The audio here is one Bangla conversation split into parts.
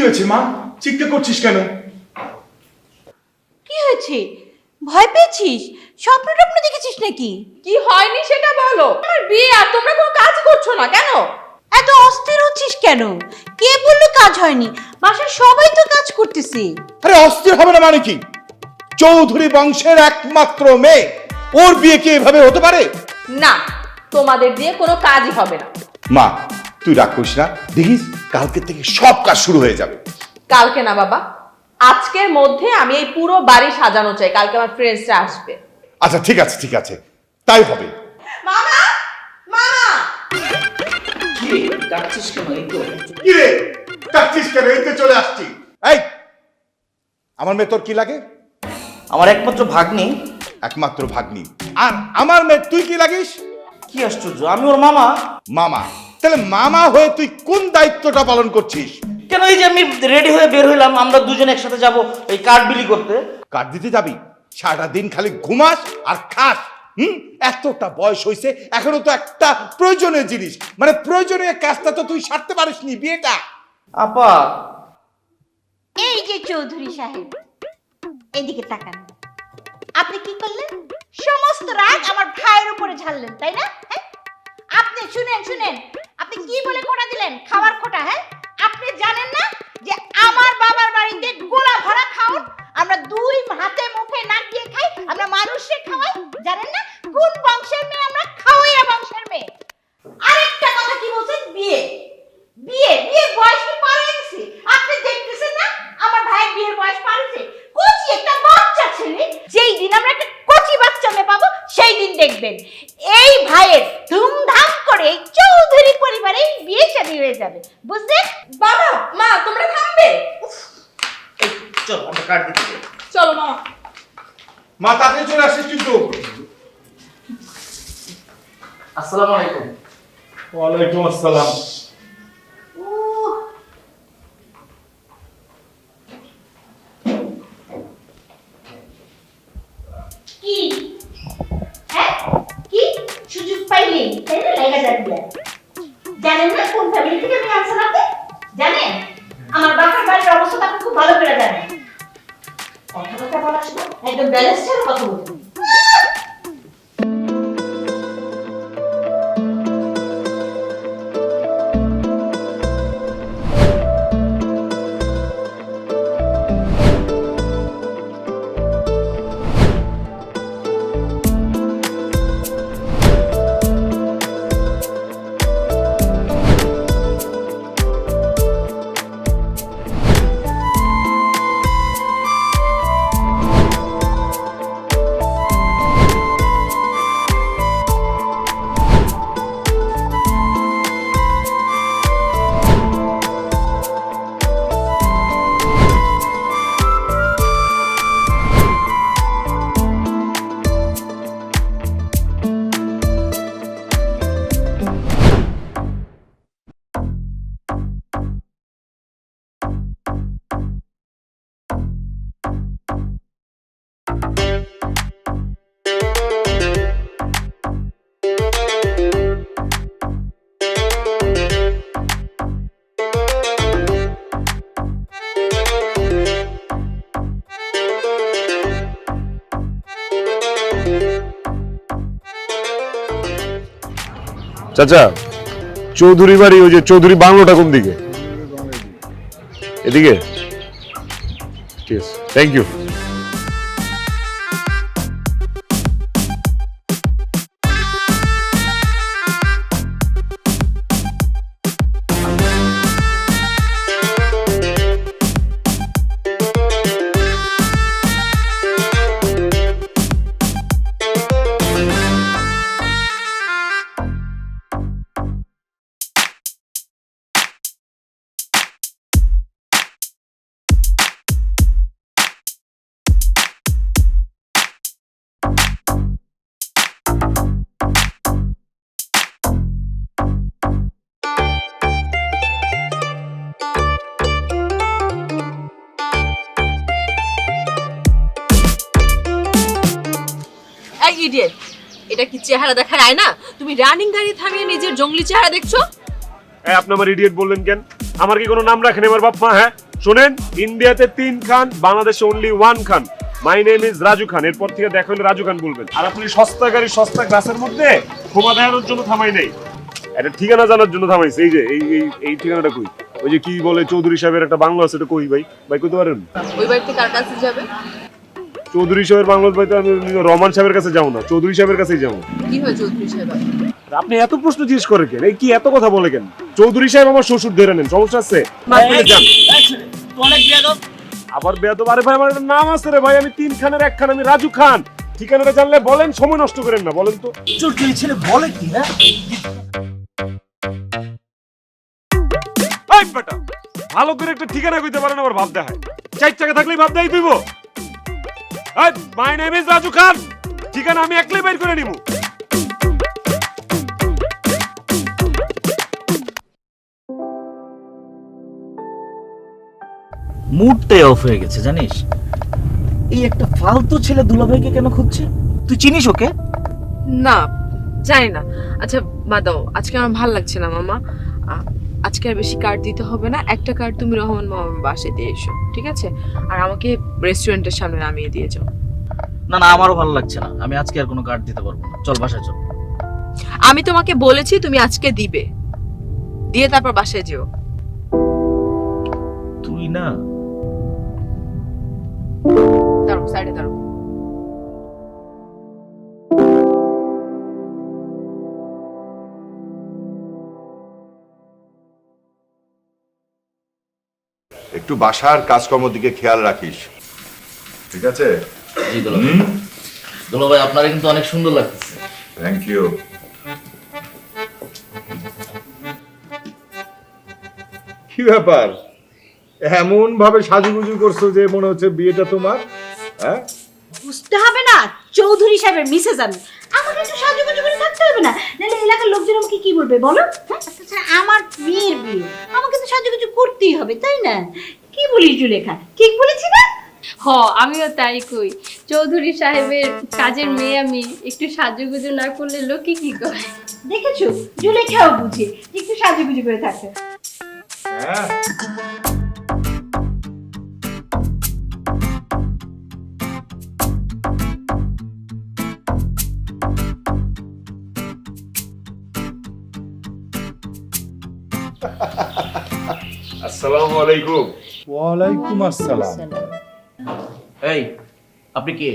হয়েছে মা? চিৎকার করছিস কেন? কি হয়েছে? ভয় পেয়েছিস? স্বপ্ন টপ্ন দেখেছিস নাকি? কি হয়নি সেটা বলো। আমার বিয়ে আর তোমরা কোনো কাজ করছো না কেন? এত অস্থির হচ্ছিস কেন? কে বললো কাজ হয়নি? বাসার সবাই তো কাজ করতেছে। আরে অস্থির হবে না মানে কি? চৌধুরী বংশের একমাত্র মেয়ে, ওর বিয়ে কি এভাবে হতে পারে? না, তোমাদের দিয়ে কোনো কাজই হবে না। মা তুই রাগ করিস না, দেখিস কালকে থেকে সব কাজ শুরু হয়ে যাবে। কালকে না বাবা, আজকের মধ্যে আমি এই পুরো বাড়ি সাজানো চাই। কালকে আমার ফ্রেন্ডসরা আসবে। আচ্ছা ঠিক আছে ঠিক আছে, তাই হবে। মামা, মামা, কি রে ডাকছিস কেন? এই তো কি রে ডাকছিস কেন? এই তো চলে আসছি। এই আমার মেয়ে তোর কি লাগে? আমার একমাত্র ভাগ্নি। একমাত্র ভাগ্নি। আর আমার মেয়ে তুই কি লাগিস? কি আশ্চর্য, আমি ওর মামা। মামা? তাহলে মামা হয়ে তুই কোন দায়িত্বটা পালন করছিস? কেন, এই যে আমি রেডি হয়ে বের হইলাম, আমরা দুজনে একসাথে যাব এই কার্ড বিলি করতে। কার্ড দিতে যাবি? সারাটা দিন খালি ঘুমাস আর খাস। এতটা বয়স হয়েছে এখনো তো একটা প্রয়োজনীয় জিনিস, মানে প্রয়োজনীয় কাজটা তো তুই সারতে পারিসনি, বিয়েটা। আপা, এই যে চৌধুরী সাহেব, এদিকে তাকান। আপনি কি করলেন? সমস্ত রাগ আমার ভাইয়ের উপরে ঝাড়লেন, তাই না? হ্যাঁ, আপনি শুনেন শুনেন, আপনি কি বলে খোটা দিলেন? খাবার খোটা। হ্যাঁ, আপনি জানেন না যে আমার বাবার বাড়িতে গোলা ভরা খাওন, আমরা দুই হাতে মুখে নাক দিয়ে খাই, আমরা মানুষকে খাওয়াই। জানেন না কোন বংশের মেয়ে আমরা? খাওয়াইয়া বংশের মেয়ে। আরেকটা কথা কি বলছেন? বিয়ে বিয়ে বিয়ের বয়স কি পার হয়ে গেছে? আপনি দেখতেছেন না আমার ভাইয়ের বিয়ের বয়স পার হয়েছে? কচি একটা বাচ্চা ছেলে। যেই দিন আমরা একটা কচি বাচ্চা মেয়ে পাবো সেই দিন দেখবেন এই ভাইয়ের ধুমধাম করে এই চৌধুরী পরিবারে বিয়ে শাদী হয়ে যাবে, বুঝলেন? বাবা, মা, তোমরা থামবে? এই চল আমরা কার্ড দিতে যাই। চলো মামা। মা তাড়াতাড়ি চলে আসিস কিন্তু। আসসালামু আলাইকুম। ওয়ালাইকুম আসসালাম। কি হ্যাঁ, কি সুযোগ পাইলে তাই না লাগা যাবে? জানেন না কোন ফ্যামিলি থেকে আমি আনসার? আপনি জানেন আমার বাবার বাড়ির অবস্থা আপনি খুব ভালো করে জানেন। কথা বলার সময় একদম ব্যালেন্স করে কথা বলবেন। চাচা, চৌধুরী বাড়ি ওই যে চৌধুরী বাংলোটা কোন দিকে? এদিকে? ঠিক আছে, থ্যাংক ইউ। ইডিয়েট, এটা কি চেহারা দেখার আয়না? তুমি রানিং গাড়ি থামিয়ে নিজের জঙ্গলি চেহারা দেখছো? আপনি আমার ইডিয়েট বললেন কেন? আমার কি কোনো নাম রাখেন আমার বাপ মা? হ্যাঁ, শোনেন, ইন্ডিয়াতে 3 খান, বাংলাদেশে only 1 Khan. My name is Raju Khan. এরপর থেকে দেখা হলে রাজু খান বলবেন। আর আপনি সস্তা গাড়ি সস্তা গ্লাসের মধ্যে ক্ষমা দেখানোর জন্য থামাই নাই, একটা ঠিকানা জানার জন্য থামাইছে। এই যে এই ঠিকানাটা কই? ওই যে কি বলে চৌধুরী সাহেবের একটা বাংলো আছে, এটা কই ভাই? ভাই কইতে পারেন? ওই বাড়িতে কার কাছে যাবে? চৌধুরী সাহেবের বাংলো ভাই তো আমি রহমান সাহেবের কাছে যাবো না, চৌধুরী সাহেবের কাছেই যাবো। কি হয় চৌধুরী সাহেব? আপনি এত প্রশ্ন জিজ্ঞেস করেন কেন? এই কি এত কথা বলে কেন? চৌধুরী সাহেব আমার শ্বশুর, ধরে নেন, সমস্যা আছে? যান। অনেক বেয়াদব। আবার বেয়াদব? আরে ভাই আমার একটা নাম আছে রে ভাই, আমি 3 খানের 1 খান, আমি রাজু খান। ঠিকানাটা জানলে বলেন, সময় নষ্ট করেন না, বলেন তো। চোর ছেলে বলে কি? হ্যাঁ, এই বেটা, ভালো করে একটা ঠিকানা কইতে পারেন, আবার ভাব দেখায়। 4 টাকা থাকলেই ভাব দেখাই তুইব। এই মাই নেম ইজ রাজু খান, ঠিকানা আমি একলাই বের করে নিব। মুডটাই অফ হয়ে গেছে জানিস। এই একটা ফালতু ছেলে দুলাভাইকে কেন খুঁজছে? তুই চিনিস ওকে? না, জানি না। আচ্ছা বাদ দাও, আজকে আমার ভালো লাগছে না মামা। আজকে আর বেশি কার্ড দিতে হবে না, একটা কার্ড তুমি রহমান মামার বাসায় দিয়ে এসো, ঠিক আছে? আর আমাকে রেস্টুরেন্টের সামনে নামিয়ে দিয়ে যাও। না না, আমারও ভালো লাগছে না, আমি আজকে আর কোনো কার্ড দিতে পারবো না। চল বাসায় চল। আমি তোমাকে বলেছি তুমি আজকে দিবে, দিয়ে তারপর বাসায় যেও। তুই না, দাঁড়ো, সাইডে দাঁড়ো। একটু বাসার কাজকর্মের দিকে খেয়াল রাখিস, ঠিক আছে? জি দুলাভাই, আপনারা কিন্তু অনেক সুন্দর লাগতেছে। Thank you. কি ব্যাপার, এমন ভাবে সাজুগুজু করছো যে মনে হচ্ছে বিয়েটা তোমার? হ্যাঁ, বুঝতে হবে না চৌধুরী সাহেবের মিসেস আমি, আমাকে একটু সাজুগুজু করে থাকতে হবে না? নাহলে এলাকার লোকজন আমাকে কি বলবে বলো? হ্যাঁ, আচ্ছা আমার বিয়ের বিয়ে, আমাকে তো সাজুগুজু করতেই হবে, তাই না? কি বলিস জুলেখা, ঠিক বলেছি না? হ, আমিও তাই কই। চৌধুরী সাহেবের কাজের মেয়ে আমি, একটু সাজুগুজু না করলে লোকে কি করে? দেখেছো, জুলেখাও বুঝে যে একটু সাজুগুজু করে থাকতে। হ্যাঁ। আসসালামু আলাইকুম। ওয়ালাইকুম আসসালাম। এই, আপনি কে?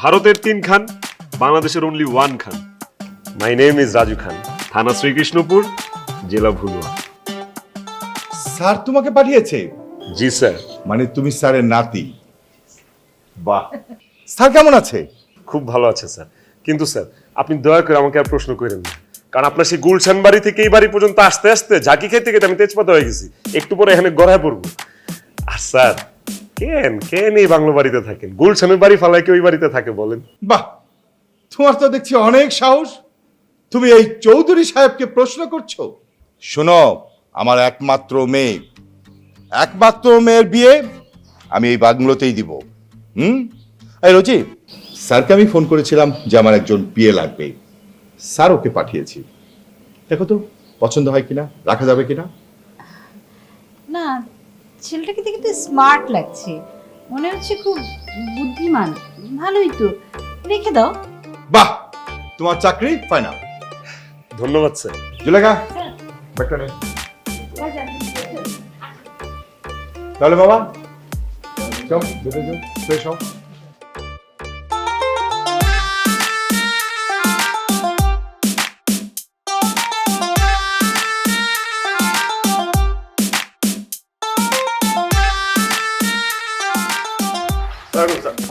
ভারতের 3 খান, বাংলাদেশের only 1 Khan. My name is Raju Khan, থানা শ্রীকৃষ্ণপুর, জেলা ভুলুয়া। স্যার তোমাকে পাঠিয়েছে? জি স্যার। মানে তুমি স্যারের নাতি? বাহ। স্যার কেমন আছে? খুব ভালো আছে স্যার, কিন্তু স্যার আপনি দয়া করে আমাকে আর প্রশ্ন করেন না, কারণ আপনার সেই গুলশান বাড়ি থেকে এই বাড়ি পর্যন্ত আসতে আসতে ঝাঁকি খেতে খেতে আমি তেজপাতা হয়ে গেছি। একটু পরে এখানে গড়ায় পড়বো। আর স্যার কেন কেন এই বাংলো বাড়িতে থাকেন? গুলশানের বাড়ি ফালায় কি ওই বাড়িতে থাকে বলেন? বাহ, তোমার তো দেখছি অনেক সাহস। তুমি এই চৌধুরী সাহেবকে প্রশ্ন করছো? শোনো, আমার একমাত্র মেয়ের বিয়ে আমি এই বাংলোতেই দিব। এই রোজি, স্যারকে আমি ফোন করেছিলাম যে আমার একজন বিয়ে লাগবে, স্যার ওকে পাঠিয়েছি। দেখো তো পছন্দ হয় কিনা, রাখা যাবে কিনা। না, ছেলেটাকে দেখে তো স্মার্ট লাগছে, মনে হচ্ছে খুব বুদ্ধিমান, ভালোই তো, রেখে দাও। বাহ, তোমার চাকরি ফাইনাল। ধন্যবাদ স্যার। জুলেখা, ব্যাগটা নে। তাহলে বাবা যাও, ভেতরে যাও, ফ্রেশ হও।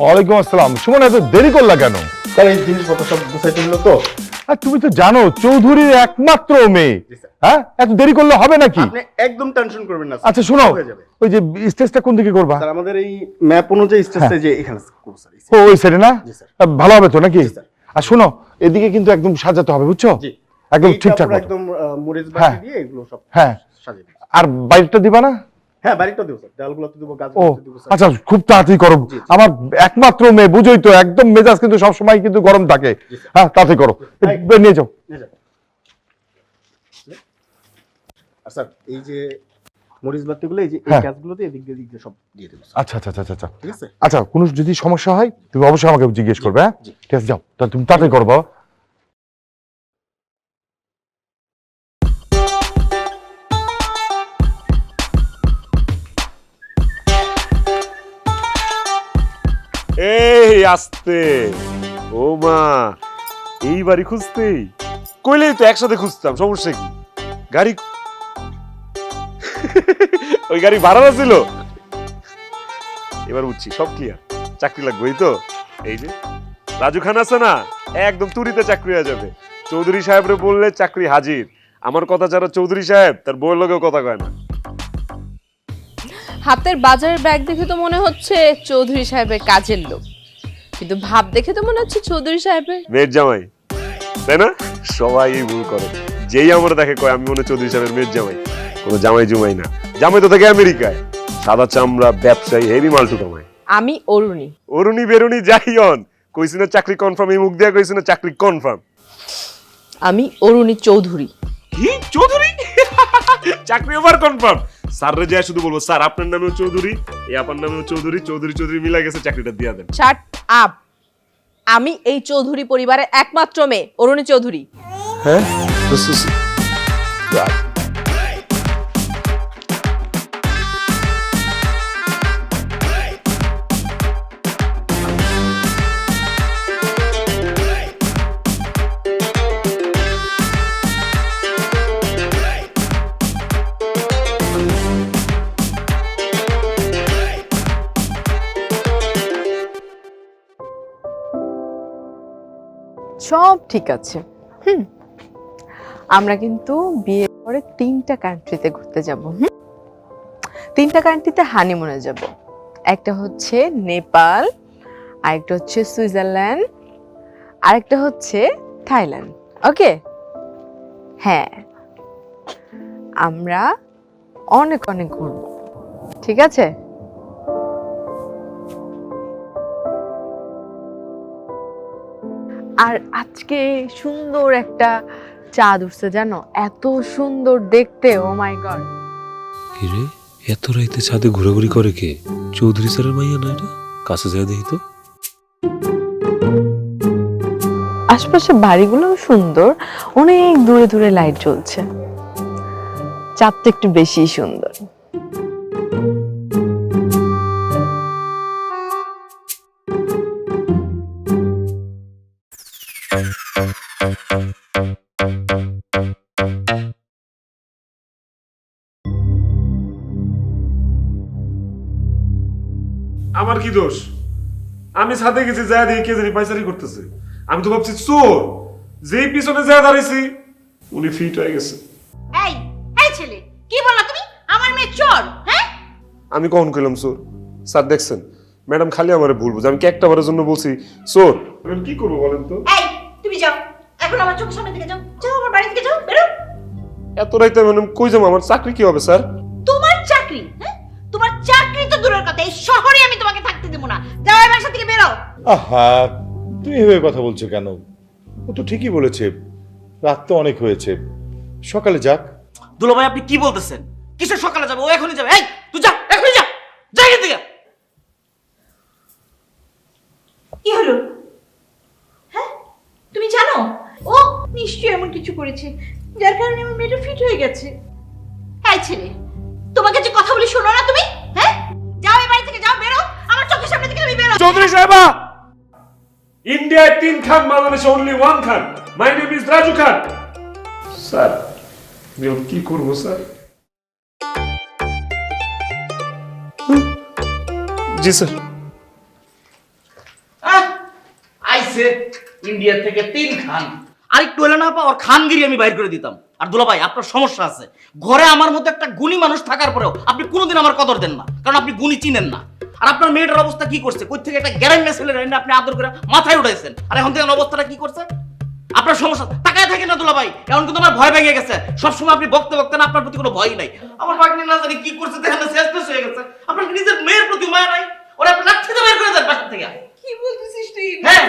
ওয়ালাইকুম আসসালাম। সুমন, এত দেরি করলা কেন? তার এই জিনিসপত্র সব গুছাইতে হলো তো। আর তুমি তো জানো চৌধুরীর একমাত্র মেয়ে, হ্যাঁ? এত দেরি করলে হবে নাকি? আপনি একদম টেনশন করবেন না স্যার। আচ্ছা শোনো, হয়ে যাবে। ওই যে স্টেজটা কোন দিকে করবা? স্যার আমাদের এই ম্যাপ অনুযায়ী স্টেজটা যে এখানে করব স্যার। ও ওই সাইডে না? জি, স্যার। ভালো হবে তো নাকি? জি, স্যার। আর শোনো, এদিকে কিন্তু একদম সাজাতে হবে, বুঝছো? জি, একদম এইটা ঠিকঠাক পুরো মতো। একদম মরিচ হ্যাঁ। বাটি দিয়ে এগুলো সব হ্যাঁ। সাজিয়ে দিন। আর বাইরটা দিবা না? হ্যাঁ, বাড়িটা দেব স্যার, দেওয়ালগুলো তো দেব, ও গাছগুলো তো দেব স্যার। আচ্ছা, খুব তাড়াতাড়ি করো। জি, জি। আমার একমাত্র মেয়ে, বুঝোই তো, একদম মেজাজ কিন্তু সবসময় কিন্তু গরম থাকে। হ্যাঁ, তাড়াতাড়ি করো, নিয়ে যাও। নিয়ে যান। আর স্যার এই যে মরিচ বাতিগুলো এই যে এই হ্যাঁ। কাজগুলোতে এদিক দিয়ে সব দিয়ে দেবো স্যার। আচ্ছা আচ্ছা আচ্ছা আচ্ছা ঠিক আছে? আচ্ছা কোনো যদি সমস্যা হয় তুমি অবশ্যই আমাকে জিজ্ঞেস করবে, হ্যাঁ? জি। ঠিক আছে, যাও তাহলে তুমি তাড়াতাড়ি করো বাবা। এই আস্তে, ও মা, এই বাড়ি খুঁজতেই কইলেই তো একসাথে খুঁজতাম, সমস্যা কি? গাড়ি ওই গাড়ি ভাড়া ছিল। এবার উঠছি, সব ক্লিয়ার, চাকরি লাগবে এই তো। এই যে রাজু খান আছে না, একদম তুরিতে চাকরি হয়ে যাবে। চৌধুরী সাহেবরে বললে চাকরি হাজির। আমার কথা ছাড়া চৌধুরী সাহেব তার বউয়ের লগেও কথা কয় না। হাতের বাজারের ব্যাগ দেখে তো মনে হচ্ছে চৌধুরী সাহেবের কাজের লোক, কিন্তু ভাব দেখে তো মনে হচ্ছে চৌধুরী সাহেবের মেয়ের জামাই, তাই না? সবাই এই ভুল করে, যেই আমার দেখে কয় আমি মনে হয় চৌধুরী সাহেবের মেয়ের জামাই। কোনো জামাই জুমাই না, জামাই তো থাকে আমেরিকায়, সাদা চামড়া ব্যবসায়ী, হেভি মালটু কামায়। আমি অরুণী। অরুণী বেরুনি যাই হন, কইছি না চাকরি কনফার্ম, এই মুখ দিয়ে কইছি না চাকরি কনফার্ম। আমি অরুণী চৌধুরী। কি চৌধুরী? চাকরি ওভার কনফার্ম। স্যাররে যায় শুধু বলবো, স্যার আপনার নামেও চৌধুরী, এই আপনার নামেও চৌধুরী, চৌধুরী চৌধুরী মিলা গেছে, চাকরিটা দিয়ে দেন। Shut up. আমি এই চৌধুরী পরিবারের একমাত্র মেয়ে, অরুণী চৌধুরী। হ্যাঁ, সব ঠিক আছে। আমরা কিন্তু বিয়ের পরে 3টা কান্ট্রিতে ঘুরতে যাব। 3টা কান্ট্রিতে হানিমুনে যাব। একটা হচ্ছে নেপাল, আরেকটা হচ্ছে সুইজারল্যান্ড, আরেকটা হচ্ছে থাইল্যান্ড। ওকে? হ্যাঁ, আমরা অনেক অনেক ঘুরব, ঠিক আছে? আর আজকে সুন্দর একটা চাঁদ উঠছে, জানো? এত সুন্দর দেখতে, ও মাই গড। কিরে, এত রাইতে ছাদে ঘোরাঘুরি করে কে? চৌধুরী স্যারের মাইয়া না এটা? কাছে যায় দেখি তো। আশপাশে বাড়িগুলো সুন্দর, অনেক দূরে দূরে লাইট জ্বলছে, চাঁদটা একটু বেশি সুন্দর। আমার কি দোষ? আমি ছাদে গেছি, যায় দেখি কে জানি পাইচারি করতেছে। আমি তো ভাবছি চোর, যেই পিছনে যায় দাঁড়াইছি উনি ফিট হয়ে গেছে। এই এই ছেলে, কি বললা তুমি? আমার মেয়ে চোর? হ্যাঁ, আমি কখন কইলাম চোর? স্যার দেখছেন, ম্যাডাম খালি আমারে ভুল বুঝে। আমি কি একটা বারের জন্য বলছি চোর? আমি কি করবো বলেন তো? এই তুমি যাও, এখন আমার চোখের সামনে থেকে যাও, যাও আমার বাড়ি থেকে যাও, বেরো। এত রাইতে ম্যাডাম কই যাবো? আমার চাকরি কি হবে স্যার? তোমার চাকরি? হ্যাঁ, তোমার চাকরি তো দূরের কথা, এই শহরে আমি তোমাকে থাকতে দেবো না। যাও এই বাসা থেকে বেরো। আহা, তুমি এভাবে কথা বলছো কেন? ও তো ঠিকই বলেছে, রাত তো অনেক হয়েছে, সকালে যাক। দুলাভাই আপনি কি বলতেছেন? কিসের সকালে যাবে? ও এখনই যাবে। এই তুই যা, এখনই যা, যা এখান থেকে। কি হলো? হ্যাঁ, তুমি জানো ও নিশ্চয়ই এমন কিছু করেছে যার কারণে আমার মেয়েটা ফিট হয়ে গেছে। এই ছেলে, তোমাকে যে কথা বলি শোনো না তুমি? হ্যাঁ, যাও এই বাড়ি থেকে, যাও, বেরো আমার চোখের সামনে থেকে, তুমি বেরো। চৌধুরী সাহেবা, ইন্ডিয়ায় 3 খান, বাংলাদেশে only 1 Khan. My name is Raju Khan. Sir আমি এখন কি করবো স্যার? জি স্যার। আইছে ইন্ডিয়া থেকে 3 খান, আর একটু হলে না ওর খানগিরি আমি বাইর করে দিতাম। আর দুলাভাই আপনার সমস্যা আছে, ঘরে আমার মতো একটা গুণী মানুষ থাকার পরেও আপনি কোনোদিন আমার কদর দেন না, কারণ আপনি গুণী চিনেন না। আর আপনার মেয়েটার অবস্থা কি করছে? কই থেকে একটা গ্যারান্টি ছেলের এনে আপনি আদর করে মাথায় উঠাইছেন, আর এখন থেকে অবস্থাটা কি করছে? আপনার সমস্যা তাকায় থাকে না দুলাভাই, এখন কিন্তু আমার ভয় ভেঙে গেছে। সবসময় আপনি বকতে বকতে না, আপনার প্রতি কোনো ভয় নাই। আমার বাগনি না জানি কি করছে, দেখেন শেষ হয়ে গেছে। আপনার নিজের মেয়ের প্রতি মায়া নাই? ওরা আপনি লাঠি দিয়ে বের করে দেন বাসা থেকে। কি বলতেছিস তুই? হ্যাঁ,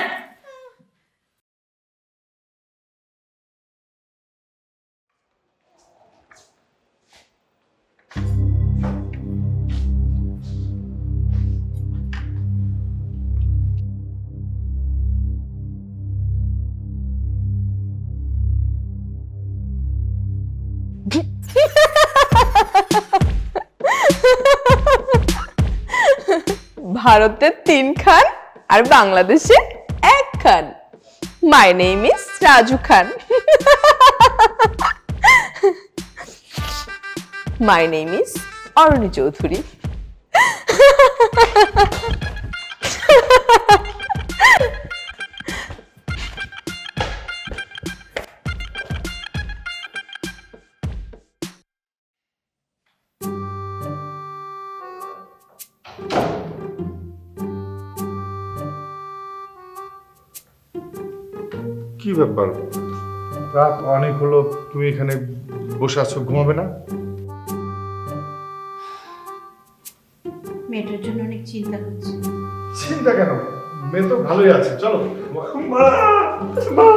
ভারতের 3 খান আর বাংলাদেশে 1 Khan. My name is Raju Khan. My name is Aruni Chowdhury. কি ব্যাপার, রাত অনেক হলো, তুমি এখানে বসে আছো, ঘুমাবে না? মেয়েটার জন্য অনেক চিন্তা হচ্ছে। চিন্তা কেন, মেয়ে তো ভালোই আছে, চলো। মা মা মা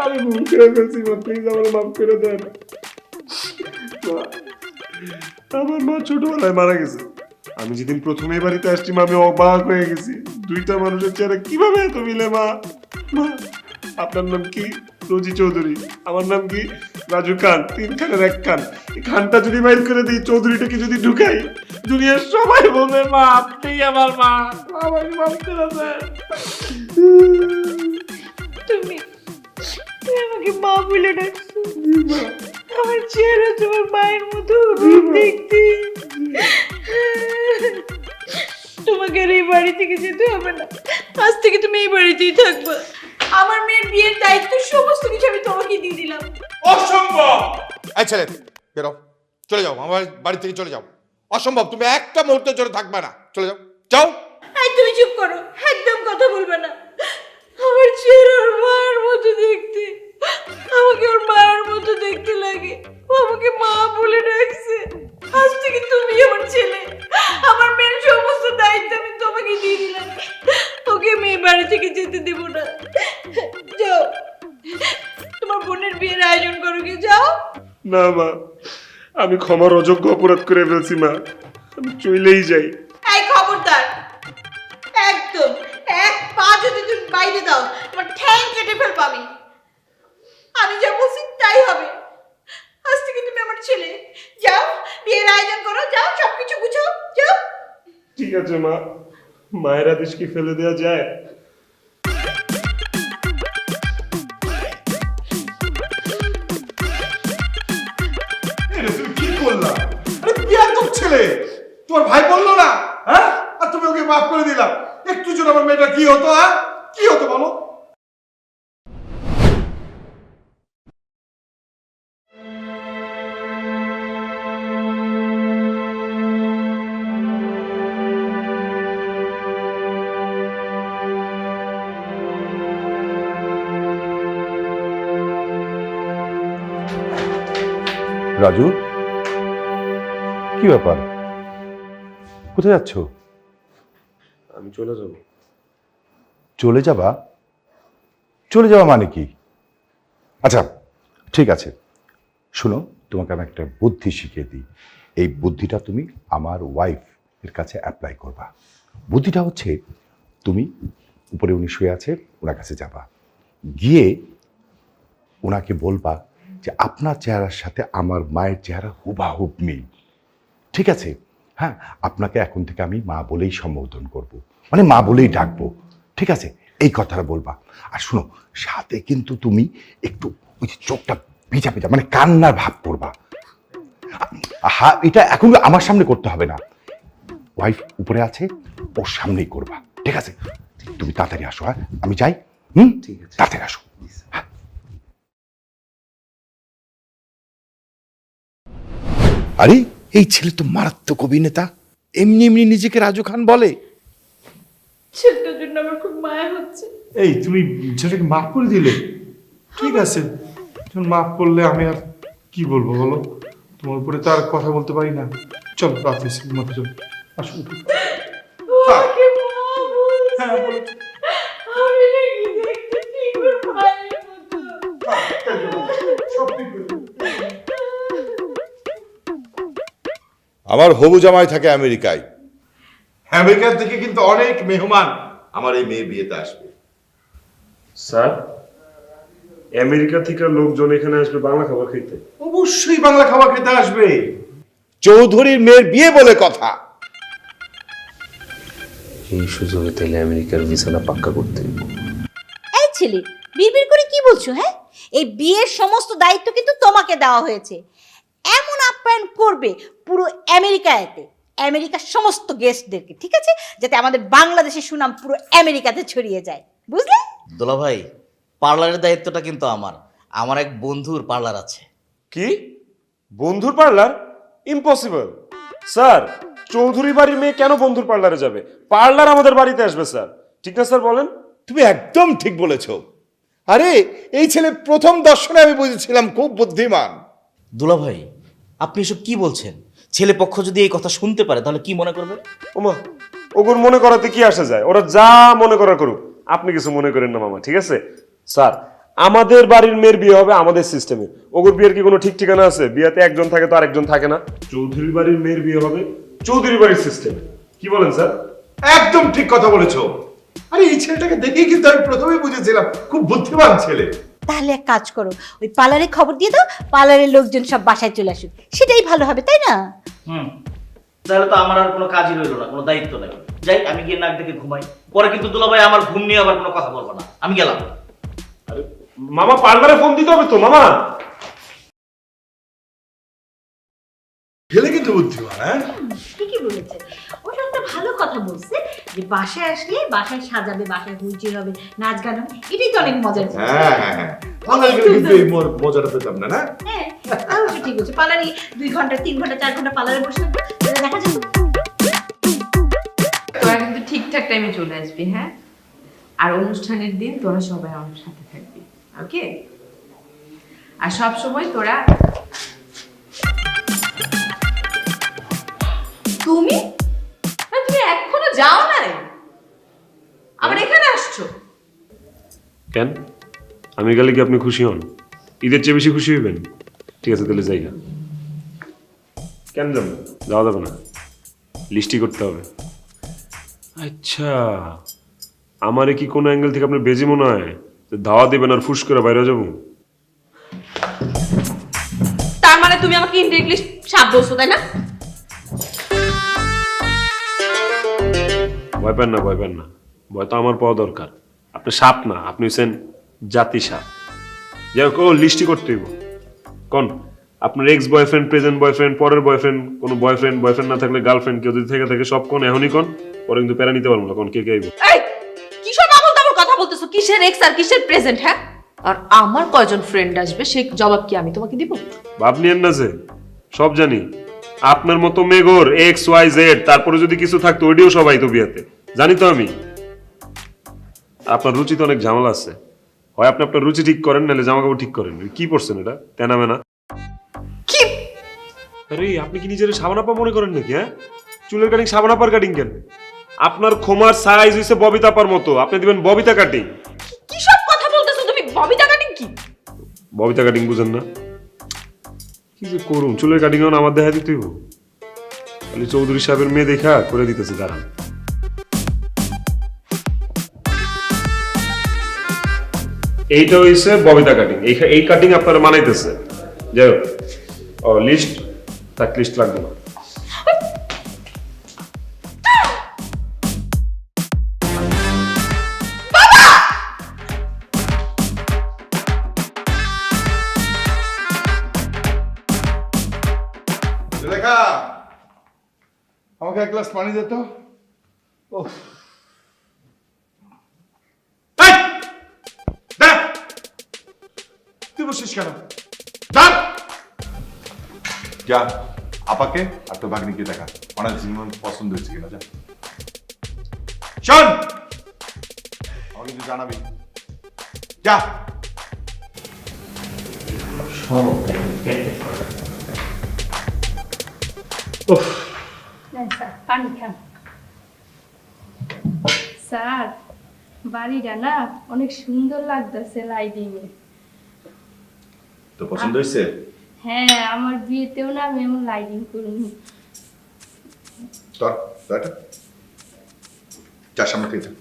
আমি ভুল করে ফেলছি, মা প্লিজ আমার মাফ করে দেন। মা, আমার মা ছোটবেলায় মারা গেছে। আমি যেদিন প্রথমে এই বাড়িতে আসছি মা, আমি অবাক হয়ে গেছি, দুইটা মানুষের চেহারা কিভাবে এত মিলে। মা মা আপনার নাম কি? রোজি চৌধুরী। আমার নাম কি? রাজু খান। 3 খানের 1 খান। এই খানটা যদি বাইর করে দিই, চৌধুরীটাকে যদি ঢুকাই, দুনিয়ার সবাই বলবে মা আপনি আমার মা। আমাকে মাফ করে দেন। তুমি আমাকে মা বলে ডাকছো। আমার চেহারা তোমার মায়ের মতো দেখতে। তোমাকে আর এই বাড়ি থেকে যেতে হবে না, আজ থেকে তুমি এই বাড়িতেই থাকবে। আমার মেয়ের বিয়ের দায়িত্ব সমস্ত কিছু আমি তোমাকে দিয়ে দিলাম। অসম্ভব! এই ছেলে, বেরো, চলে যাও, আমার বাড়ি থেকে চলে যাও। অসম্ভব, তুমি একটা মুহূর্তের জন্য থাকবে না, চলে যাও, যাও। এই তুমি চুপ করো, একদম কথা বলবে না। আমার চেহারা ওর মায়ের মতো দেখতে, আমাকে ওর মায়ের মতো দেখতে লাগে। ও আমাকে মা বলে ডাকছে। আজ থেকে তুমি আমার ছেলে, আমার মেয়ের সমস্ত দায়িত্ব আমি তোমাকে দিয়ে দিলাম। ওকে মেয়ে বাড়ি থেকে যেতে দেব না। যাও, তোমার বোনের বিয়ের আয়োজন করো, কি যাও। না মা, আমি ক্ষমার অযোগ্য অপরাধ করে ফেলছি মা, আমি চলেই যাই। এই খবরদার, একদম এক পা যদি তুমি বাইরে দাও, তোমার ঠ্যাং কেটে ফেলবো আমি। আমি যা বলছি তাই হবে। আজ থেকে তুমি আমার ছেলে। যাও, বিয়ের আয়োজন করো, যাও, সবকিছু গুছাও, যাও। ঠিক আছে মা, মায়ের আদেশ কি ফেলে দেওয়া যায়? তুমি কি করলা? আরে বিয়াদব ছেলে, তোমার ভাই বললো না, হ্যাঁ? আর তুমি ওকে মাফ করে দিলা। একটু জন্য আমার মেয়েটা কি হতো, হ্যাঁ? কি হতো বলো? রাজু, কি ব্যাপার, কোথায় যাচ্ছ? আমি চলে যাব। চলে যাবা? চলে যাওয়া মানে কি? আচ্ছা ঠিক আছে, শোনো, তোমাকে আমি একটা বুদ্ধি শিখিয়ে দিই। এই বুদ্ধিটা তুমি আমার ওয়াইফ এর কাছে অ্যাপ্লাই করবা। বুদ্ধিটা হচ্ছে, তুমি উপরে উনি শুয়ে আছে, ওনার কাছে যাবা, গিয়ে ওনাকে বলবা যে আপনার চেহারার সাথে আমার মায়ের চেহারা হুবাহুব মিল, ঠিক আছে? হ্যাঁ, আপনাকে এখন থেকে আমি মা বলেই সম্বোধন করব, মানে মা বলেই ডাকবো, ঠিক আছে? এই কথাটা বলবা। আর শোনো, সাথে কিন্তু তুমি একটু ওই যে চোখটা ভিজা ভিজা, মানে কান্নার ভাব করবা। হ্যাঁ, এটা এখন আমার সামনে করতে হবে না, ওয়াইফ উপরে আছে, ওর সামনেই করবা, ঠিক আছে? তুমি তাড়াতাড়ি আসো, হ্যাঁ আমি যাই। ঠিক আছে, তাড়াতাড়ি আসো। আরে এই ছেলে তো মারাত্মক অভিনেতা, এমনি এমনি নিজেকে রাজু খান বলে। ছেলেটার জন্য আমার খুব মায়া হচ্ছে। এই তুমি ছেলেটাকে মাফ করে দিলে? ঠিক আছে, যখন মাফ করলে আমি আর কি বলবো বলো? তোমার উপরে তো আর কথা বলতে পারি না। চল রাত হয়েছে, ঘুমাতে চল, আসো। ওকে মা বলছে। হ্যাঁ, বলেছে। আমি নাকি দেখতে ঠিক ওর মায়ের মতো। আমার হবু জামাই থাকে আমেরিকায়। আমেরিকার থেকে কিন্তু অনেক মেহমান আমার এই মেয়ে বিয়েতে আসবে। স্যার, আমেরিকা থেকে লোকজন এখানে আসবে বাংলা খাবার খেতে? অবশ্যই বাংলা খাবার খেতে আসবে। চৌধুরীর মেয়ের বিয়ে বলে কথা, এই সুযোগে তাহলে আমেরিকার ভিসাটা পাক্কা করতে হইব। এই ছেলে বিড়বিড় করে কি বলছো? হ্যাঁ, এই বিয়ের সমস্ত দায়িত্ব কিন্তু তোমাকে দেওয়া হয়েছে। এমন আপ্যায়ন করবে পুরো আমেরিকাতে, আমেরিকার সমস্ত গেস্টদেরকে, ঠিক আছে, যাতে আমাদের বাংলাদেশের সুনাম পুরো আমেরিকাতে ছড়িয়ে যায়, বুঝলে? দুলা ভাই, পার্লারের দায়িত্বটা কিন্তু আমার এক বন্ধুর পার্লার আছে। কি বন্ধুর পার্লার? Impossible sir. চৌধুরী বাড়ির মেয়ে কেন বন্ধুর পার্লারে যাবে? পার্লার আমাদের বাড়িতে আসবে স্যার, ঠিক না স্যার? বলেন। তুমি একদম ঠিক বলেছো। আরে এই ছেলে প্রথম দর্শনে আমি বুঝেছিলাম খুব বুদ্ধিমান। দুলা ভাই, আপনি এসব কি বলছেন? ছেলে পক্ষ যদি এই কথা শুনতে পারে তাহলে কি মনে করবে? ওমা, ওগুর মনে করাতে কি আসে যায়? ওরা যা মনে করা করুক, আপনি কিছু মনে করেন না মামা, ঠিক আছে? স্যার, আমাদের বাড়ির মেয়ের বিয়ে হবে আমাদের সিস্টেমে। ওগুর বিয়ের কি কোনো ঠিক ঠিকানা আছে? বিয়েতে একজন থাকে তো আরেকজন থাকে না। চৌধুরী বাড়ির মেয়ের বিয়ে হবে চৌধুরী বাড়ির সিস্টেমে। কি বলেন স্যার? একদম ঠিক কথা বলেছো। আরে এই ছেলেটাকে দেখেই কিন্তু আমি প্রথমেই বুঝেছিলাম খুব বুদ্ধিমান ছেলে। তাহলে এক কাজ করো, ওই পার্লারে খবর দিয়ে দাও, পার্লারের লোকজন সব বাসায় চলে আসুক, সেটাই ভালো হবে, তাই না? তাহলে তো আমার আর কোনো কাজই রইলো না, কোনো দায়িত্ব নেই। যাই, আমি গিয়ে নাক দেখে ঘুমাই। পরে কিন্তু দুলা ভাই আমার ঘুম নিয়ে আবার কোনো কথা বলবো না। আমি গেলাম। আরে মামা, পার্লারে ফোন দিতে হবে তো মামা। ছেলে কিন্তু বুদ্ধিমান। হ্যাঁ, ঠিকই বলেছে, ও একটা ভালো কথা বলছে যে বাসায় আসলে বাসায় সাজাবে, বাসায় হুইচির হবে, নাচ গান হবে, এটাই তো অনেক মজার জিনিস। হ্যাঁ হ্যাঁ হ্যাঁ, পার্লার গেলে কিন্তু এই মজাটা পেতাম না। না হ্যাঁ, অবশ্যই ঠিক বলছে। পার্লারে 2 ঘন্টা 3 ঘন্টা 4 ঘন্টা পার্লারে বসে থাকবো, তাহলে দেখা যাবে। তোরা কিন্তু ঠিকঠাক টাইমে চলে আসবি, হ্যাঁ? আর অনুষ্ঠানের দিন তোরা সবাই আমার সাথে থাকবি, ওকে? আর সব সময় তোরা তুমি এখনো যাও না, আবার এখানে আসছো কেন? আমি গেলে কি আপনি খুশি হন? ঈদের চেয়ে বেশি খুশি হইবেন? ঠিক আছে, তাহলে যাই না। কেন যাবো? যাওয়া যাবে না, লিস্টি করতে হবে। আচ্ছা, আমারে কি কোনো অ্যাঙ্গেল থেকে আপনার বেজি মনে হয় যে ধাওয়া দিবেন আর ফুস করে বাইরে যাবো? তার মানে তুমি আমাকে ইনডিরেক্টলি সাপ বলছো, তাই না? ভয় পান না, ভয় পান না। ভয় তো আমার পাওয়া দরকার। আপনি সাপ না, আপনি হচ্ছেন জাতি সাপ। যাই হোক, লিস্টি করতে হইব। কোন আপনার এক্স বয়ফ্রেন্ড, প্রেজেন্ট বয়ফ্রেন্ড, পরের বয়ফ্রেন্ড, কোনো বয়ফ্রেন্ড না থাকলে গার্লফ্রেন্ড, কেউ যদি থেকে সব কোন এখনই কোন, পরে কিন্তু প্যারা নিতে পারবো না। কোন কে কে আইব? এই কিসব আবল তাবল কথা বলতেছো? কিসের এক্স আর কিসের প্রেজেন্ট? হ্যাঁ, আর আমার কয়জন ফ্রেন্ড আসবে সে জবাব কি আমি তোমাকে দিব? ভাব নিয়েন না যে, সব জানি। আপনার মতো মেঘর এক্স ওয়াই জেড, তারপরে যদি কিছু থাকতো ওইটিও সবাই তো বিয়াতে, জানি তো আমি। আপনার রুচি তো অনেক ঝামেলা আছে। হয় আপনি আপনার রুচি ঠিক করেন, নাহলে জামা কাপড় ঠিক করেন। কি পড়ছেন এটা? তেনা মেনা কি? আরে আপনি কি নিজের সাবানাপা মনে করেন নাকি? হ্যাঁ, চুলের কাটিং সাবানাপার কাটিং কেন? আপনার খোমার সাইজ হইছে ববিতাপার মতো, আপনি দিবেন ববিতা কাটিং। কিসব কথা বলতেছো তুমি? ববিতা কাটিং কি? ববিতা কাটিং বুঝেন না? কি যে করুন, চুলের কাটিং আমার দেখা দিতে হইব? খালি চৌধুরী সাহেবের মেয়ে দেখা করে দিতেছে। দাঁড়ান, এইটা হইছে ববিতা কাটিং। এই কাটিং আপনারা মানাইতেছে। যাই হোক, লিস্ট তাক, লিস্ট লাগবে না। রেখা, আমাকে এক গ্লাস পানি দে তো। তুই বসিস কেন? যা আপাকে আর তোর ভাগ্নিকে দেখা, অনেক পছন্দ হয়েছে কিনা। যা শোন, আমাকে কিন্তু জানাবি। যা। পানি খান স্যার। বাড়িটা না অনেক সুন্দর লাগতেছে লাইটিং এ। তো পছন্দ হয়েছে? হ্যাঁ, আমার বিয়েতেও না আমি এমন লাইটিং করুন। তোর যার সামনে থেকে যা।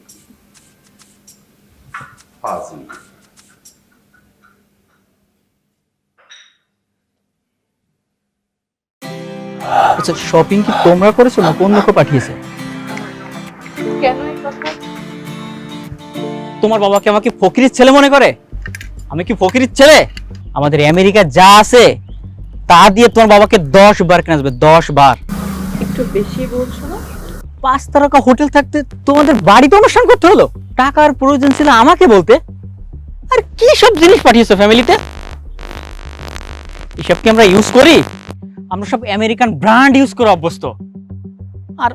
ফাজিল। আচ্ছা, শপিং কি তোমরা করেছো না কোন লোক পাঠিয়েছে? কেন এই কথা? তোমার বাবাকে আমাকে ফকিরের ছেলে মনে করে? আমি কি ফকিরের ছেলে? আমাদের আমেরিকা যা আছে তা দিয়ে তোমার বাবাকে 10 বার কেনা যাবে, 10 বার। একটু বেশি বলছো না? 5 তারকা হোটেল থাকতে তোমাদের বাড়িতে অনুষ্ঠান করতে হলো? টাকার প্রয়োজন ছিল আমাকে বলতে। আর কি সব জিনিস পাঠিয়েছো ফ্যামিলিতে? এসব কি আমরা ইউজ করি? আমরা সব আমেরিকান ব্র্যান্ড ইউজ করে অভ্যস্ত। আর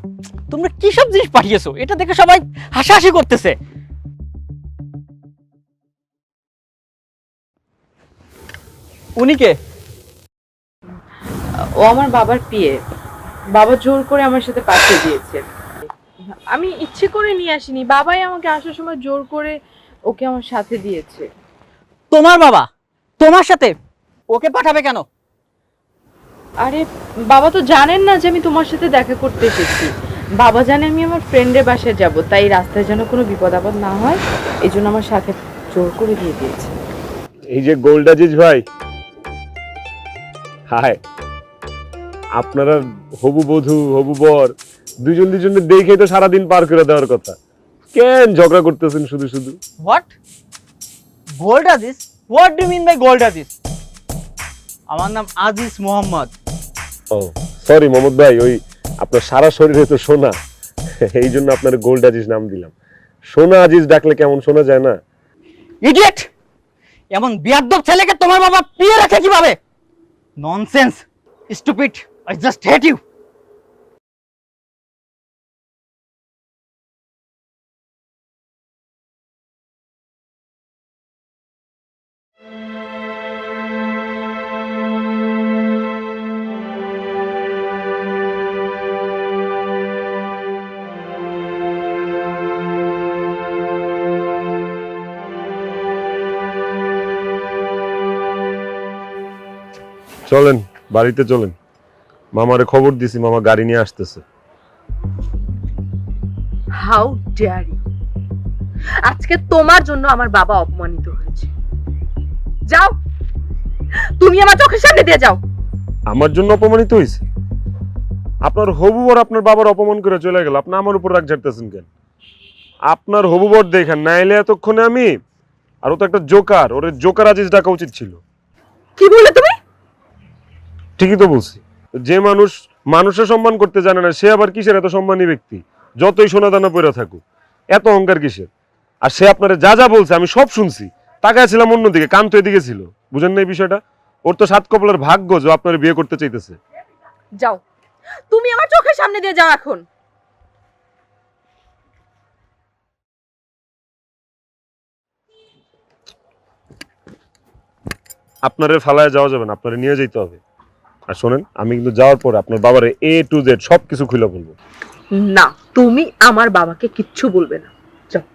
তোমরা কি সব জিনিস পাঠিয়েছো এটা দেখে সবাই হাসাহাসি করতেছে। উনি কে? ও আমার বাবার পিয়ে। বাবা জোর করে আমার সাথে পাঠিয়ে দিয়েছে। আমি ইচ্ছে করে নিয়ে আসিনি, বাবাই আমাকে আসার সময় জোর করে ওকে আমার সাথে দিয়েছে। তোমার বাবা তোমার সাথে ওকে পাঠাবে কেন? আরে বাবা তো জানেন না যে আমি তোমার সাথে দেখা করতে এসেছি। বাবা জানে আমি আমার ফ্রেন্ডের বাসায় যাব, তাই রাস্তায় যেন কোনো বিপদ আপদ না হয় এই জন্য আমার সাথে জোর করে দিয়ে দিয়েছে। এই যে গোল্ড আজিজ ভাই, হাই, আপনারা হবু বধূ হবু বর দুজন দুজনের দেখে তো সারাদিন পার করে দেওয়ার কথা, কেন ঝগড়া করতেছেন শুধু শুধু? What? Gold Aziz? What do mean by gold Aziz? আমার নাম আজিজ মোহাম্মদ। ও সরি মোহাম্মদ ভাই, ওই আপনার সারা শরীরে তো সোনা, এই জন্য আপনার গোল্ড আজিজ নাম দিলাম। সোনা আজিজ ডাকলে কেমন শোনা যায় না? ইডিয়েট! এমন বিয়াদব ছেলেকে তোমার বাবা পিয়ে রাখে কিভাবে? Nonsense, stupid, I just hate you. চলেন বাড়িতে চলেন, মামারে খবর দিছি, মামা গাড়ি নিয়ে আসতেছে। How dare you! আজকে তোমার জন্য আমার বাবা অপমানিত হয়েছে। যাও, তুমি আমার চোখের সামনে দিয়ে যাও। আমার জন্য অপমানিত হয়েছে? আপনার হবু বর আপনার বাবার অপমান করে চলে গেল, আপনি আমার উপর রাগ ঝাড়তেছেন কেন? আপনার হবু বর দেখেন, নাইলে এতক্ষণে আমি, আর ও তো একটা জোকার, ওর জোকার আজিজ ডাকা উচিত ছিল। কি বললে তুমি? ঠিকই তো বলছি, যে মানুষ মানুষের সম্মান করতে জানে না সে আবার কিসের এত সম্মানী ব্যক্তি? যতই সোনা দানা পড়ে থাকুক, এত অহংকার কিসের? আর সে আপনারা যা যা বলছে আমি সব শুনছি, তাকায় ছিলাম অন্যদিকে, কান তো এদিকে ছিল। বুঝেন না এই বিষয়টা? ওর তো 7 কপালের ভাগ্য যে আপনার বিয়ে করতে চাইতেছে। যাও, তুমি আমার চোখের সামনে দিয়ে যাও এখন। আপনারে ফালায় যাওয়া যাবে না, আপনারে নিয়ে যেতে হবে। আর শোনেন, আমি কিন্তু যাওয়ার পর আপনার বাবারে A to Z সবকিছু খুলে বলবো। না, তুমি আমার বাবাকে কিচ্ছু বলবে না। যাও।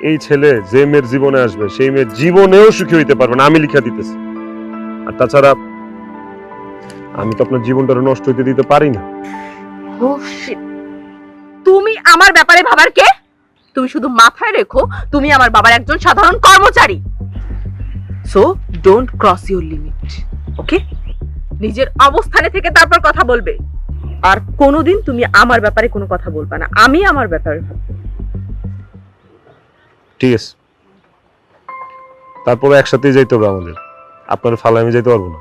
এই ছেলে যে মেয়ের জীবনে আসবে সেই মেয়ের জীবনেও সুখী হইতে পারবে না, আমি লিখা দিতেছি। আর তাছাড়া আমি তো আপনার জীবনটা নষ্ট হইতে দিতে পারি না। ও শিট! তুমি আমার ব্যাপারে ভাবার কে? তুমি শুধু মাথায় রেখো তুমি আমার বাবার একজন সাধারণ কর্মচারী। So don't cross your limit, okay? নিজের অবস্থানে থেকে তারপর কথা বলবে। আর কোনোদিন তুমি আমার ব্যাপারে কোনো কথা বলবে না, আমি আমার ব্যাপারে ভাববো। ঠিক আছে, তারপরে একসাথেই যাইতে হবে আমাদের। আপনার ফালায় আমি যাইতে পারবো না।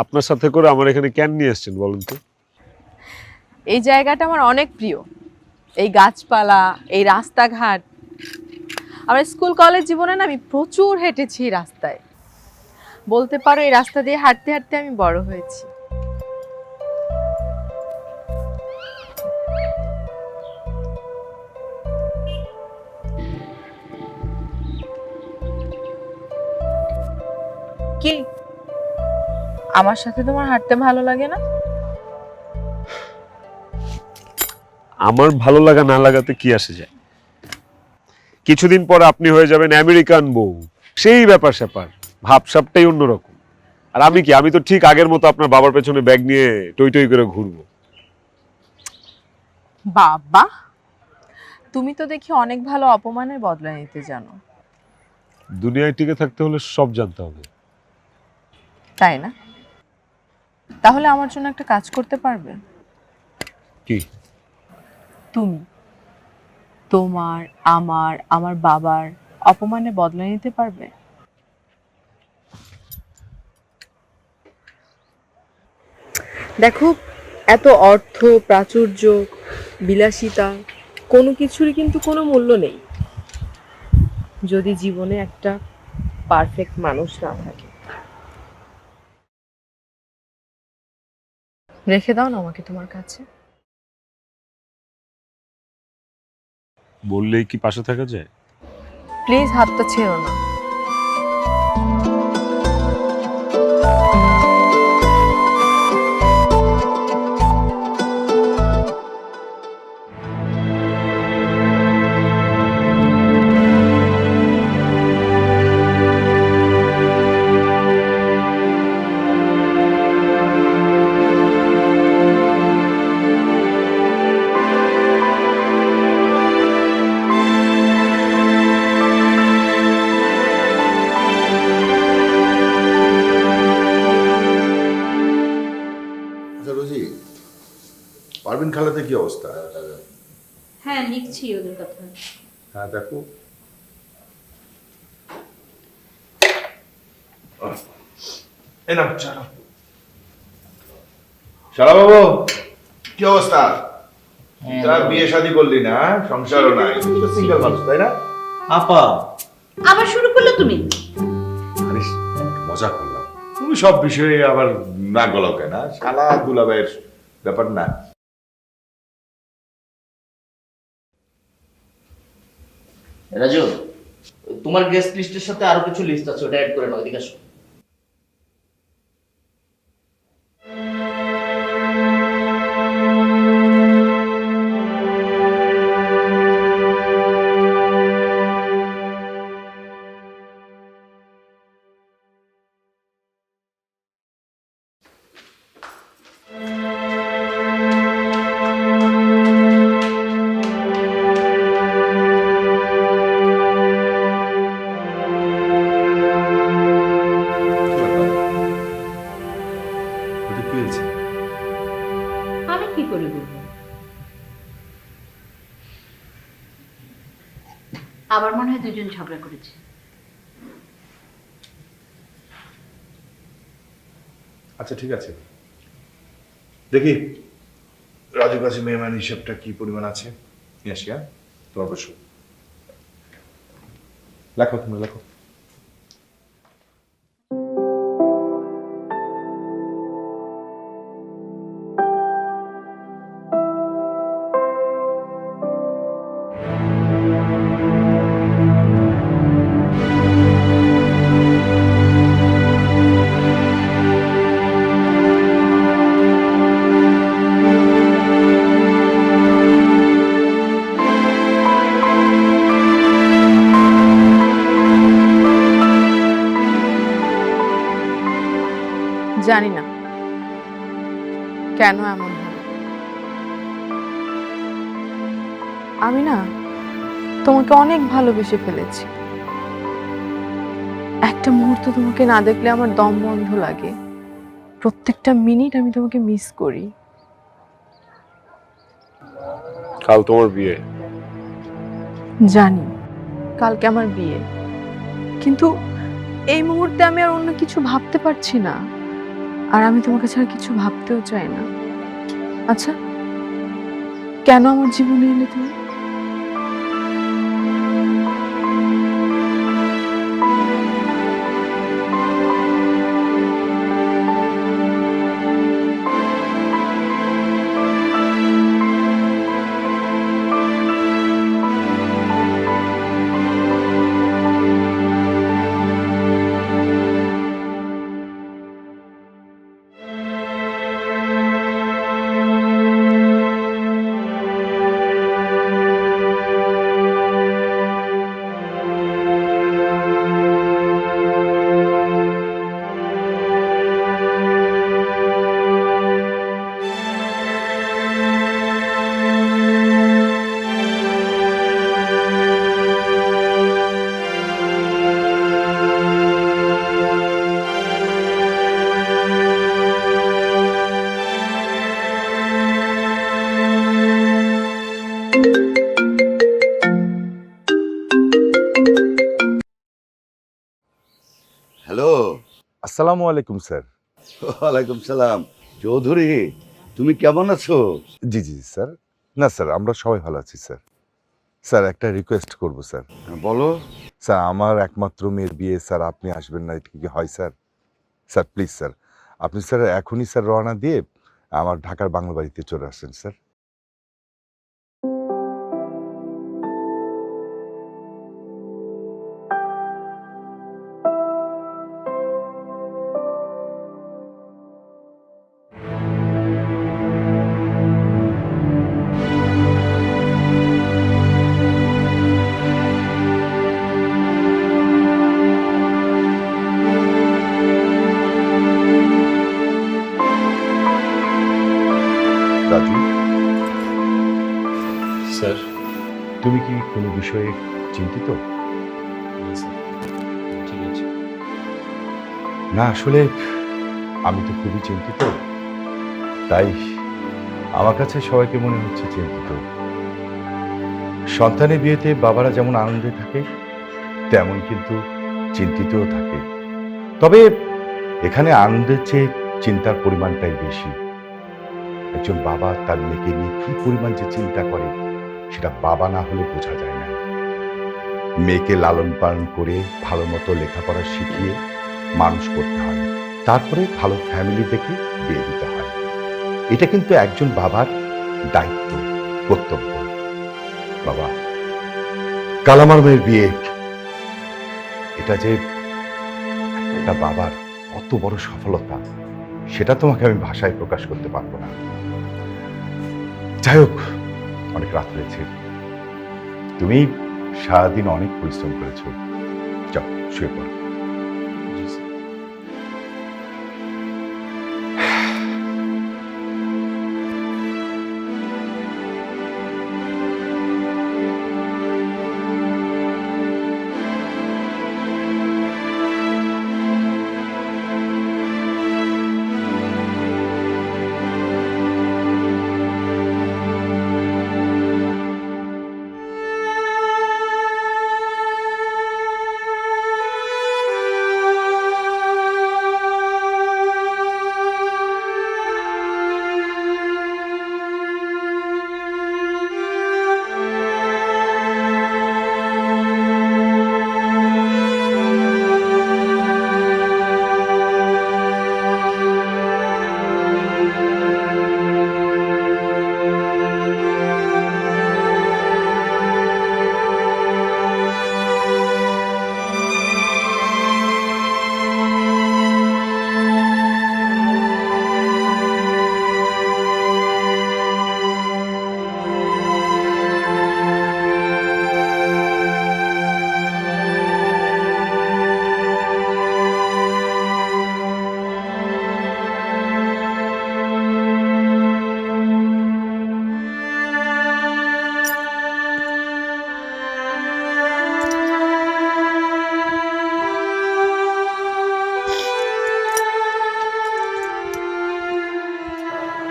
আপনার সাথে করে আমার এখানে কেন নিয়ে এসেছেন বলুন তো? এই জায়গাটা আমার অনেক প্রিয়। এই গাছপালা, এই রাস্তাঘাট। আমার স্কুল কলেজ জীবনে না আমি প্রচুর হেঁটেছি এই রাস্তায়। বলতে পারো এই রাস্তা দিয়ে হাঁটতে হাঁটতে আমি বড় হয়েছি। কি আমার সাথে তোমার হাঁটতে ভালো লাগে না? আমার ভালো লাগা না লাগাতে কি আসে যায়? কিছুদিন পর আপনি হয়ে যাবেন আমেরিকান বউ, সেই ব্যাপার স্যাপার, ভাবসাবটাই অন্যরকম। আর আমি কি, আমি তো ঠিক আগের মতো আপনার বাবার পেছনে ব্যাগ নিয়ে টই টই করে ঘুরবো। বাবা, তুমি তো দেখি অনেক ভালো অপমানের বদলা নিতে জানো। দুনিয়ায় টিকে থাকতে হলে সব জানতে হবে। তাই না? তাহলে আমার জন্য একটা কাজ করতে পারবে? কি? তুমি তোমার, আমার বাবার অপমানের বদলা নিতে পারবে? দেখো, এত অর্থ, প্রাচুর্য, বিলাসিতা কোনো কিছুরই কিন্তু কোনো মূল্য নেই যদি জীবনে একটা পারফেক্ট মানুষ না থাকে। রেখে দাও না আমাকে তোমার কাছে। বললেই কি পাশে থাকা যায়? প্লিজ হাতটা ছেড়ো না। আচ্ছা রোজি, পারভিন খালাতে কি অবস্থা? হ্যাঁ, লিখছি ওদের কথা। হ্যাঁ দেখো। এই নাও চা নাও। শালা বাবু, কি অবস্থা? তার বিয়ে শাদী করলি না, সংসারও নাই, তুই তো সিঙ্গেল মানুষ, তাই না? আপা, আবার শুরু করলো তুমি? আরে মজা করলাম, তুমি সব বিষয়ে আবার না গলাও কেন? শালা দুলাভাইয়ের ব্যাপার না। রাজু, তোমার গেস্ট লিস্টের সাথে আরো কিছু লিস্ট আছে, ওটা অ্যাড করে নাও। এদিকে আসো। কি হয়েছে? আমি কি করে বলবো? আবার মনে হয় দুজন ঝগড়া করেছে। আচ্ছা ঠিক আছে, দেখি রাজুর কাছে মেহমান হিসাবটা কি পরিমাণ আছে নিয়ে আসি। হ্যাঁ, তোমার বসো, লেখো, তুমি লেখো। জানি না কেন এমন হলো। আমি না তোমাকে অনেক ভালোবেসে ফেলেছি। একটা মুহূর্ত তোমাকে না দেখলে আমার দম বন্ধ লাগে। প্রত্যেকটা মিনিট আমি তোমাকে মিস করি। কাল তোমার বিয়ে। জানি কালকে আমার বিয়ে, কিন্তু এই মুহূর্তে আমি আর অন্য কিছু ভাবতে পারছি না। আর আমি তোমাকে ছাড়া কিছু ভাবতেও চাই না। আচ্ছা, কেন আমার জীবনে এলে তুমি? হ্যালো। আসসালামু আলাইকুম স্যার। ওয়ালাইকুম সালাম। চৌধুরী, তুমি কেমন আছো? জি জি স্যার। না স্যার, আমরা সবাই ভালো আছি স্যার। স্যার, একটা রিকোয়েস্ট করব স্যার। বলো। স্যার, আমার একমাত্র মেয়ের বিয়ে, স্যার আপনি আসবেন না, এটা কি হয় স্যার? স্যার প্লিজ স্যার, আপনি স্যার এখনই স্যার রওনা দিয়ে আমার ঢাকার বাংলা বাড়িতে চলে আসেন স্যার। রাজু, স্যার। তুমি কি কোনো বিষয়ে চিন্তিত? ঠিক আছে। না আসলে আমি তো খুবই চিন্তিত, তাই আমার কাছে সবাইকে মনে হচ্ছে চিন্তিত। সন্তানের বিয়েতে বাবারা যেমন আনন্দে থাকে, তেমন কিন্তু চিন্তিতও থাকে। তবে এখানে আনন্দের চেয়ে চিন্তার পরিমাণটাই বেশি। একজন বাবা তার মেয়েকে নিয়ে কি পরিমাণ যে চিন্তা করে, সেটা বাবা না হলে বোঝা যায় না। মেয়েকে লালন পালন করে ভালো মতো লেখাপড়া শিখিয়ে মানুষ করতে হয়, তারপরে ভালো ফ্যামিলি দেখে বিয়ে দিতে হয়। এটা কিন্তু একজন বাবার দায়িত্ব, কর্তব্য। বাবা, কাল আমার মেয়ের বিয়ে, এটা যে একটা বাবার কত বড় সফলতা, সেটা তোমাকে আমি ভাষায় প্রকাশ করতে পারবো না। যাই হোক, অনেক রাত হয়েছে, তুমি সারাদিন অনেক পরিশ্রম করেছো, যাও শুয়ে পড়ো।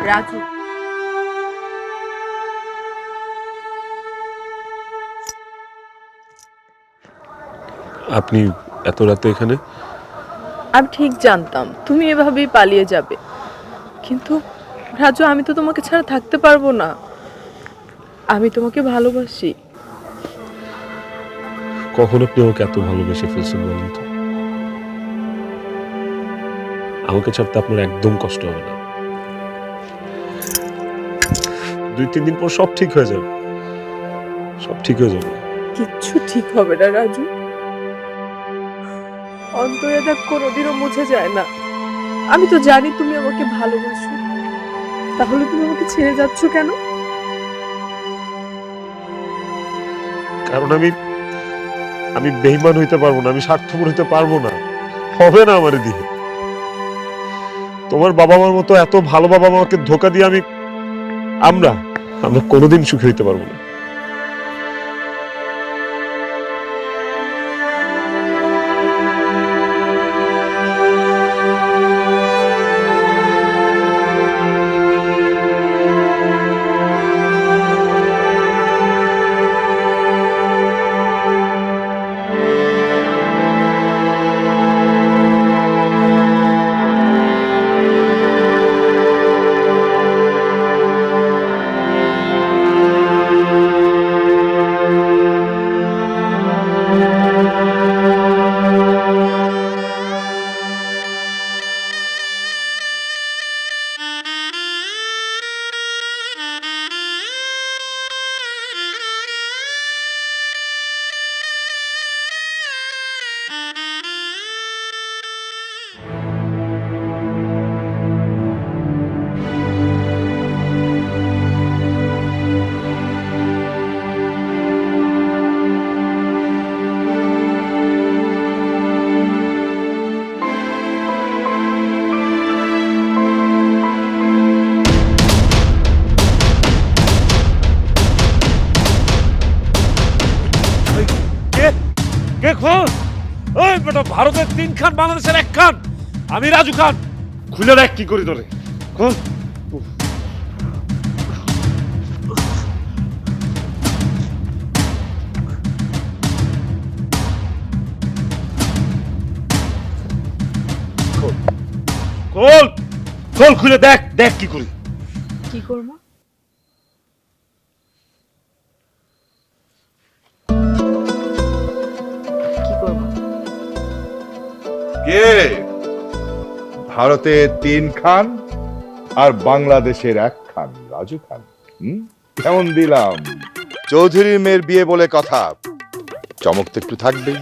রাজু, আপনি এত রাতে এখানে? আমি ঠিক জানতাম তুমি এভাবেই পালিয়ে যাবে, কিন্তু রাজু আমি তো তোমাকে ছাড়া থাকতে পারবো না। আমি তোমাকে ভালোবাসি। কখন আপনি আমাকে এত ভালোবেসে ফেলছেন বলুন তো? আমাকে ছাড়তে আপনার একদম কষ্ট হবে না। 2-3 দিন পর সব ঠিক হয়ে যাবে, সব ঠিক হয়ে যাবে। কিচ্ছু ঠিক হবে না রাজু, অন্তরে দাগ কোনোদিনও মুছে যায় না। আমি তো জানি তুমি আমাকে ভালোবাসো, তাহলে তুমি আমাকে ছেড়ে যাচ্ছ কেন? কারণ আমি বেঈমান হইতে পারবো না, আমি স্বার্থপর হইতে পারবো না, হবে না আমার দিয়ে। তোমার বাবা মার মতো এত ভালো বাবা মাকে ধোকা দিয়ে আমরা কোনোদিন সুখী হইতে পারবো না। কে খোঁজ? ওই বেটা, ভারতের 3 খান, বাংলাদেশের 1 খান, আমি রাজু খান। খুলে দেখ কি করি তোরে। খোল। খোল খোল, খুলে দেখ, দেখ কি করি। কি করবো? কি করবো? কে? ভারতের 3 খান আর বাংলাদেশের 1 খান, রাজু খান। কেমন দিলাম? চৌধুরীর মেয়ের বিয়ে বলে কথা, চমক তো একটু থাকবেই।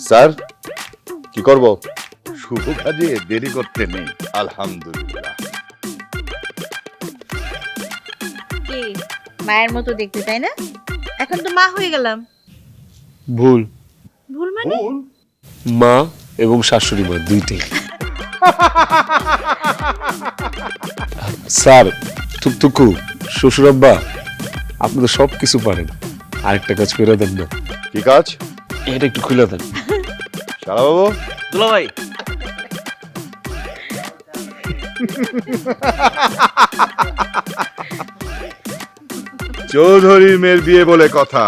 স্যার, কি করব? শুভ কাজে দেরি করতে নেই। আলহামদুলিল্লাহ। কি মায়ের মতো দেখতে, তাই না? এখন তো মা হয়ে গেলাম। ভুল। ভুল মানে? মা এবং শাশুড়ি মা দুইটাই। স্যার, টুকটুকু, শ্বশুর আব্বা, আপনি তো সব কিছু পারেন, আরেকটা কাজ করে দেন না। কি কাজ? এটা একটু খুলে দেন। শালা বাবু। দুলা ভাই, চৌধুরীর মেয়ের বিয়ে বলে কথা,